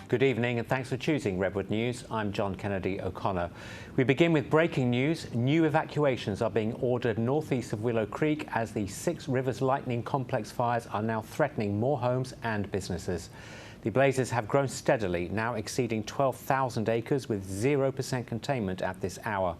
Good evening and thanks for choosing Redwood News. I'm John Kennedy O'Connor. We begin with breaking news. New evacuations are being ordered northeast of Willow Creek as the Six Rivers Lightning Complex fires are now threatening more homes and businesses. The blazes have grown steadily, now exceeding 12,000 acres with 0% containment at this hour.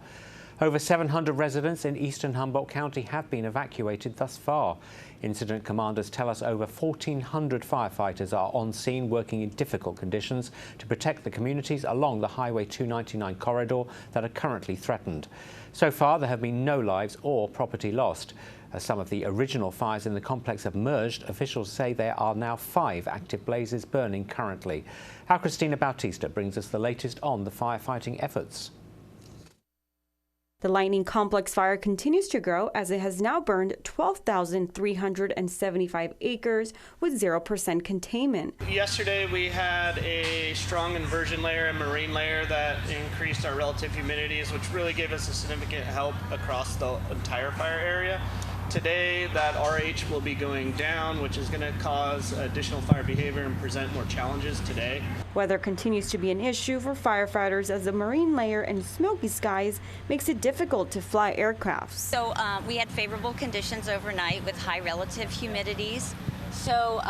Over 700 residents in eastern Humboldt County have been evacuated thus far. Incident commanders tell us over 1,400 firefighters are on scene working in difficult conditions to protect the communities along the Highway 299 corridor that are currently threatened. So far, there have been no lives or property lost. As some of the original fires in the complex have merged, officials say there are now 5 active blazes burning currently. Our Christina Bautista brings us the latest on the firefighting efforts. The Lightning Complex fire continues to grow as it has now burned 12,375 acres with 0% containment. Yesterday we had a strong inversion layer and marine layer that increased our relative humidities, which really gave us a significant help across the entire fire area. Today that RH will be going down, which is going to cause additional fire behavior and present more challenges today. Weather continues to be an issue for firefighters as the marine layer and smoky skies makes it difficult to fly aircrafts. So we had favorable conditions overnight with high relative humidities. So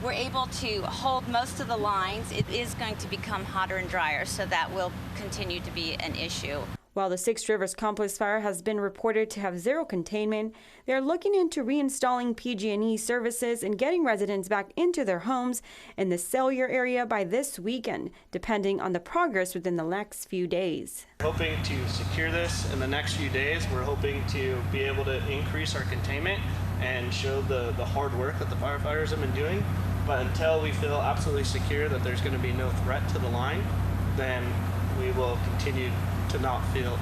we're able to hold most of the lines. It is going to become hotter and drier, so that will continue to be an issue. While the Six Rivers Complex fire has been reported to have 0 containment, they are looking into reinstalling PG&E services and getting residents back into their homes in the cellular area by this weekend, depending on the progress within the next few days. Hoping to secure this in the next few days. We're hoping to be able to increase our containment and show the hard work that the firefighters have been doing. But until we feel absolutely secure that there's going to be no threat to the line, then we will continue to not feel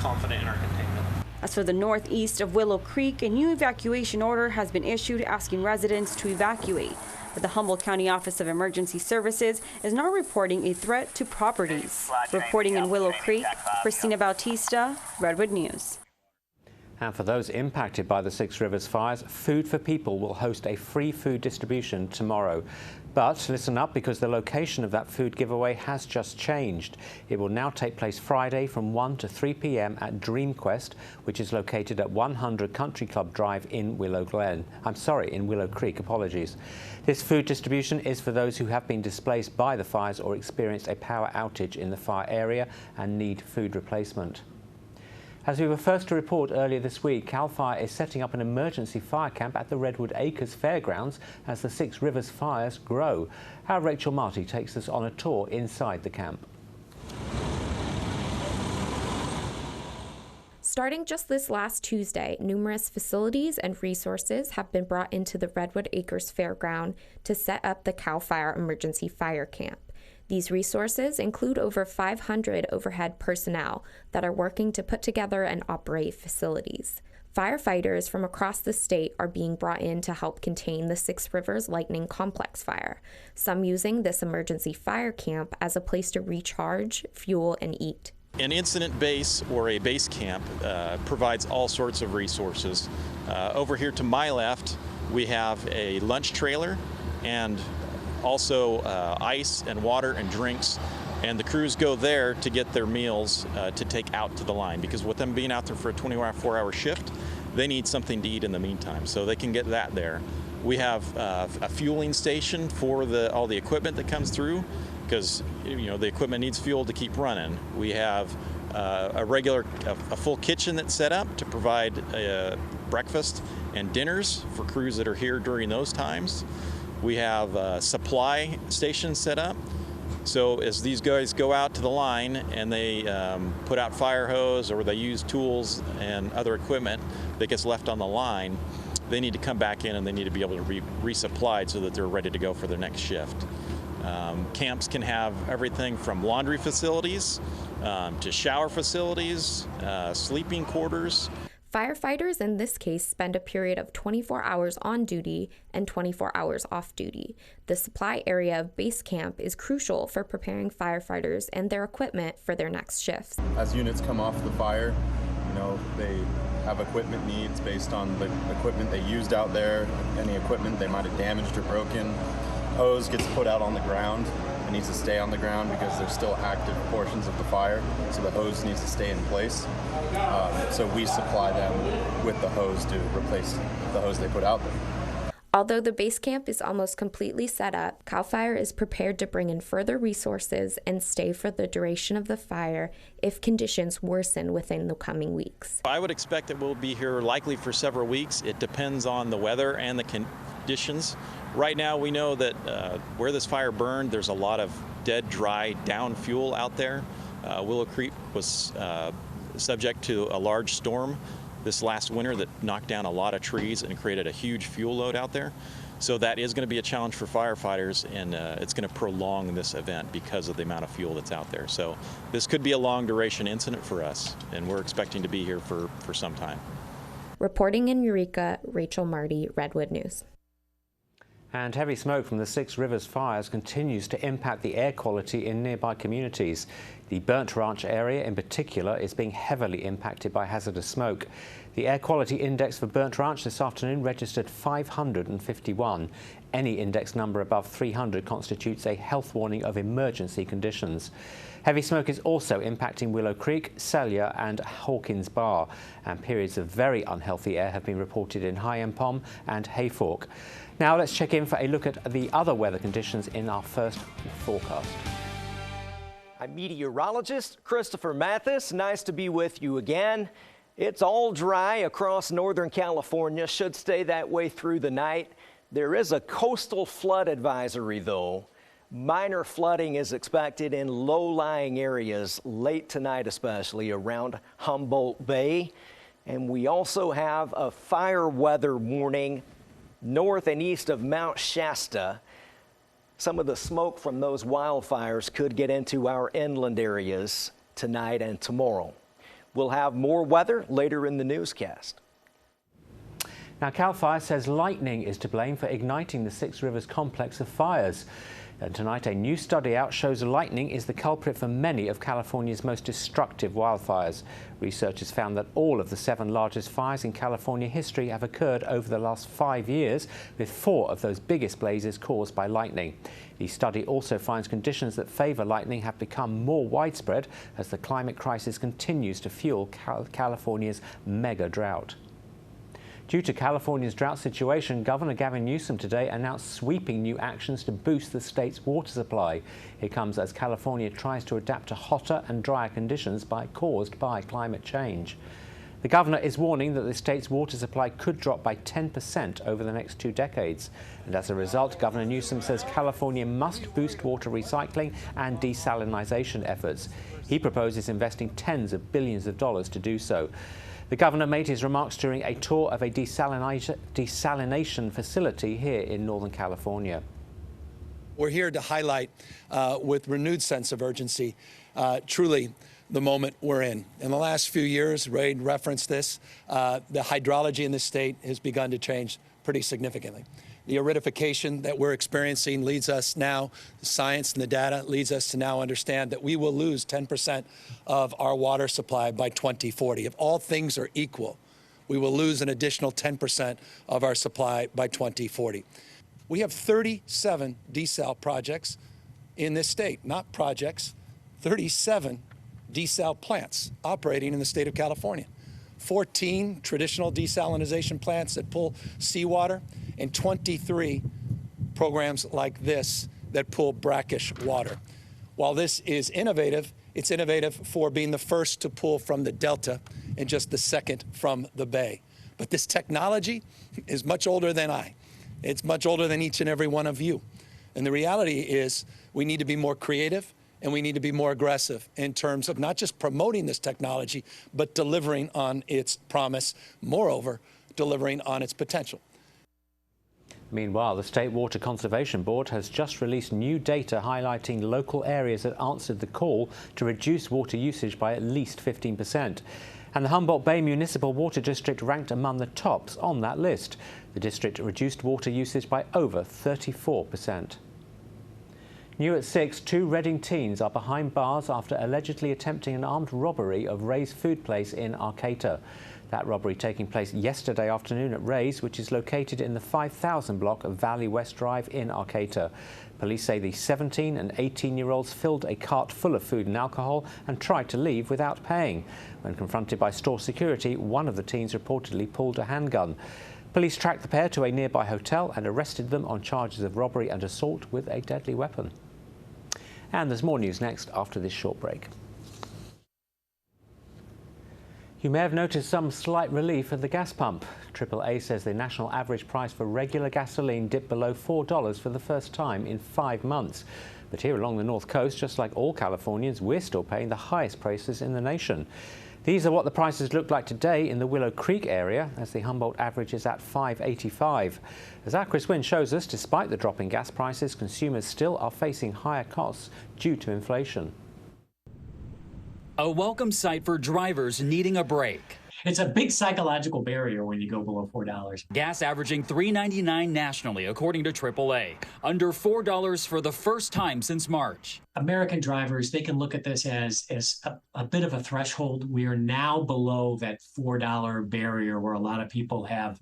confident in our containment. As for the northeast of Willow Creek, a new evacuation order has been issued asking residents to evacuate. But the Humboldt County Office of Emergency Services is now reporting a threat to properties. Reporting in Willow Creek, Christina Bautista, Redwood News. And for those impacted by the Six Rivers fires, Food for People will host a free food distribution tomorrow. But listen up, because the location of that food giveaway has just changed. It will now take place Friday from 1 to 3 p.m. at DreamQuest, which is located at 100 Country Club Drive in Willow Creek, apologies. This food distribution is for those who have been displaced by the fires or experienced a power outage in the fire area and need food replacement. As we were first to report earlier this week, CAL FIRE is setting up an emergency fire camp at the Redwood Acres Fairgrounds as the Six Rivers fires grow. Our Rachel Marty takes us on a tour inside the camp. Starting just this last Tuesday, numerous facilities and resources have been brought into the Redwood Acres Fairground to set up the CAL FIRE emergency fire camp. These resources include over 500 overhead personnel that are working to put together and operate facilities. Firefighters from across the state are being brought in to help contain the Six Rivers Lightning Complex fire, some using this emergency fire camp as a place to recharge, fuel, and eat. An incident base or a base camp provides all sorts of resources. Over here to my left, we have a lunch trailer and also ice and water and drinks, and the crews go there to get their meals to take out to the line, because with them being out there for a 24-hour shift, they need something to eat in the meantime, so they can get that there. We have a fueling station for all the equipment that comes through, because the equipment needs fuel to keep running. We have a full kitchen that's set up to provide breakfast and dinners for crews that are here during those times. We have a supply station set up, so as these guys go out to the line and they put out fire hose or they use tools and other equipment that gets left on the line, they need to come back in and they need to be able to be resupplied so that they're ready to go for their next shift. Camps can have everything from laundry facilities to shower facilities, sleeping quarters. Firefighters in this case spend a period of 24 hours on duty and 24 hours off duty. The supply area of base camp is crucial for preparing firefighters and their equipment for their next shifts. As units come off the fire, they have equipment needs based on the equipment they used out there, any equipment they might have damaged or broken. Hose gets put out on the ground, and needs to stay on the ground because there's still active portions of the fire, so the hose needs to stay in place. So we supply them with the hose to replace the hose they put out there. Although the base camp is almost completely set up, CAL FIRE is prepared to bring in further resources and stay for the duration of the fire if conditions worsen within the coming weeks. I would expect that we'll be here likely for several weeks. It depends on the weather and the conditions. Right now we know that where this fire burned, there's a lot of dead, dry, down fuel out there. Willow Creek was subject to a large storm this last winter that knocked down a lot of trees and created a huge fuel load out there. So that is going to be a challenge for firefighters, and it's going to prolong this event because of the amount of fuel that's out there. So this could be a long duration incident for us, and we're expecting to be here for some time. Reporting in Eureka, Rachel Marty, Redwood News. And heavy smoke from the Six Rivers fires continues to impact the air quality in nearby communities. The Burnt Ranch area in particular is being heavily impacted by hazardous smoke. The air quality index for Burnt Ranch this afternoon registered 551. Any index number above 300 constitutes a health warning of emergency conditions. Heavy smoke is also impacting Willow Creek, Celia and Hawkins Bar, and periods of very unhealthy air have been reported in High Empom and Hayfork. Now let's check in for a look at the other weather conditions in our first forecast. I'm meteorologist Christopher Mathis. Nice to be with you again. It's all dry across Northern California, should stay that way through the night. There is a coastal flood advisory though. Minor flooding is expected in low-lying areas late tonight, especially around Humboldt Bay. And we also have a fire weather warning north and east of Mount Shasta. Some of the smoke from those wildfires could get into our inland areas tonight and tomorrow. We'll have more weather later in the newscast. Now, CAL FIRE says lightning is to blame for igniting the Six Rivers complex of fires. And tonight, a new study out shows lightning is the culprit for many of California's most destructive wildfires. Researchers found that all of the 7 largest fires in California history have occurred over the last 5 years, with 4 of those biggest blazes caused by lightning. The study also finds conditions that favour lightning have become more widespread as the climate crisis continues to fuel California's mega drought. Due to California's drought situation, Governor Gavin Newsom today announced sweeping new actions to boost the state's water supply. It comes as California tries to adapt to hotter and drier conditions caused by climate change. The governor is warning that the state's water supply could drop by 10% over the next 2 decades. And as a result, Governor Newsom says California must boost water recycling and desalinization efforts. He proposes investing tens of billions of dollars to do so. The governor made his remarks during a tour of a desalination facility here in Northern California. We're here to highlight with renewed sense of urgency truly the moment we're in. In the last few years, Ray referenced this, the hydrology in this state has begun to change pretty significantly. The aridification that we're experiencing leads us now, the science and the data leads us to now understand that we will lose 10% of our water supply by 2040. If all things are equal, we will lose an additional 10% of our supply by 2040. We have 37 desal projects in this state, not projects, 37 desal plants operating in the state of California. 14 traditional desalinization plants that pull seawater, and 23 programs like this that pull brackish water. While this is innovative, it's innovative for being the first to pull from the Delta and just the second from the Bay. But this technology is much older than I. It's much older than each and every one of you. And the reality is we need to be more creative and we need to be more aggressive in terms of not just promoting this technology, but delivering on its promise, moreover, delivering on its potential. Meanwhile, the State Water Conservation Board has just released new data highlighting local areas that answered the call to reduce water usage by at least 15%. And the Humboldt Bay Municipal Water District ranked among the tops on that list. The district reduced water usage by over 34%. New at 6, 2 Reading teens are behind bars after allegedly attempting an armed robbery of Ray's Food Place in Arcata. That robbery taking place yesterday afternoon at Ray's, which is located in the 5000 block of Valley West Drive in Arcata. Police say the 17 and 18-year-olds filled a cart full of food and alcohol and tried to leave without paying. When confronted by store security, one of the teens reportedly pulled a handgun. Police tracked the pair to a nearby hotel and arrested them on charges of robbery and assault with a deadly weapon. And there's more news next after this short break. You may have noticed some slight relief at the gas pump. AAA says the national average price for regular gasoline dipped below $4 for the first time in 5 months. But here along the North Coast, just like all Californians, we're still paying the highest prices in the nation. These are what the prices look like today in the Willow Creek area, as the Humboldt average is at $5.85. As our Chris Wynn shows us, despite the drop in gas prices, consumers still are facing higher costs due to inflation. A welcome sight for drivers needing a break. It's a big psychological barrier when you go below $4. Gas averaging $3.99 nationally, according to AAA. Under $4 for the first time since March. American drivers, they can look at this as a bit of a threshold. We are now below that $4 barrier where a lot of people have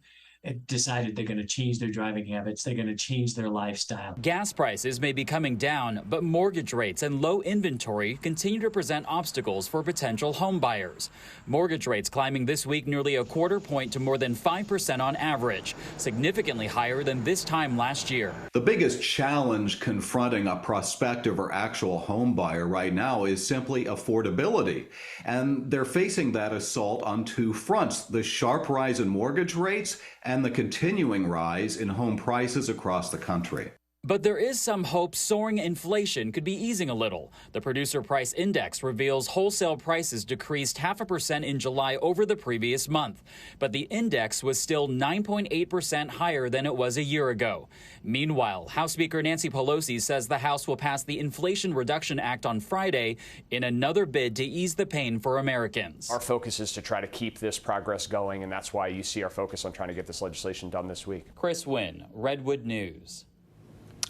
decided they're going to change their driving habits, they're going to change their lifestyle. Gas prices may be coming down, but mortgage rates and low inventory continue to present obstacles for potential home buyers. Mortgage rates climbing this week nearly a quarter point to more than 5% on average, significantly higher than this time last year. The biggest challenge confronting a prospective or actual home buyer right now is simply affordability. And they're facing that assault on two fronts: the sharp rise in mortgage rates and the continuing rise in home prices across the country. But there is some hope soaring inflation could be easing a little. The Producer Price Index reveals wholesale prices decreased 0.5% in July over the previous month. But the index was still 9.8% higher than it was a year ago. Meanwhile, House Speaker Nancy Pelosi says the House will pass the Inflation Reduction Act on Friday in another bid to ease the pain for Americans. Our focus is to try to keep this progress going, and that's why you see our focus on trying to get this legislation done this week. Chris Wynn, Redwood News.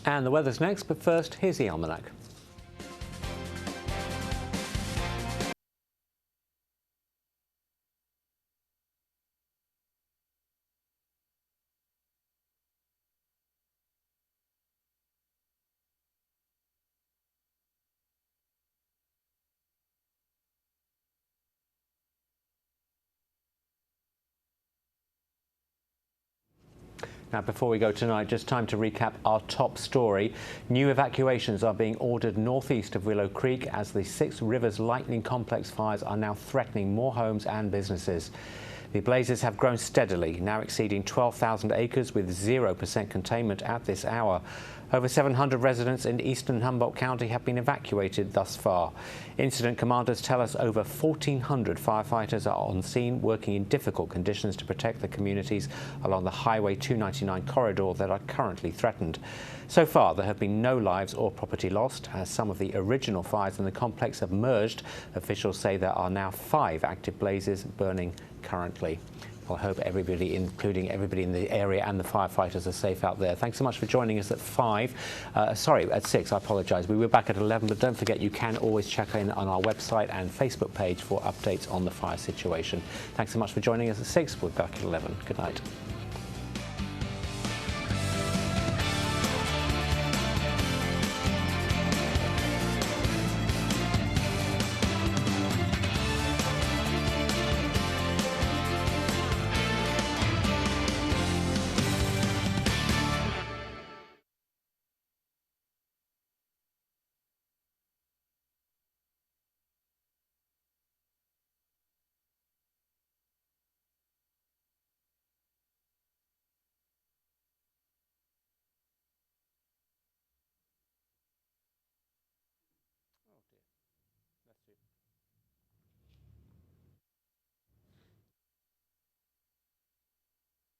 And the weather's next, but first, here's the almanac. Now, before we go tonight, just time to recap our top story. New evacuations are being ordered northeast of Willow Creek as the Six Rivers Lightning Complex fires are now threatening more homes and businesses. The blazes have grown steadily, now exceeding 12,000 acres with 0% containment at this hour. Over 700 residents in eastern Humboldt County have been evacuated thus far. Incident commanders tell us over 1,400 firefighters are on scene working in difficult conditions to protect the communities along the Highway 299 corridor that are currently threatened. So far, there have been no lives or property lost, as some of the original fires in the complex have merged. Officials say there are now 5 active blazes burning currently. I hope everybody, including everybody in the area and the firefighters, are safe out there. Thanks so much for joining us at 6. I apologise. We were back at 11, but don't forget you can always check in on our website and Facebook page for updates on the fire situation. Thanks so much for joining us at 6. We're back at 11. Good night.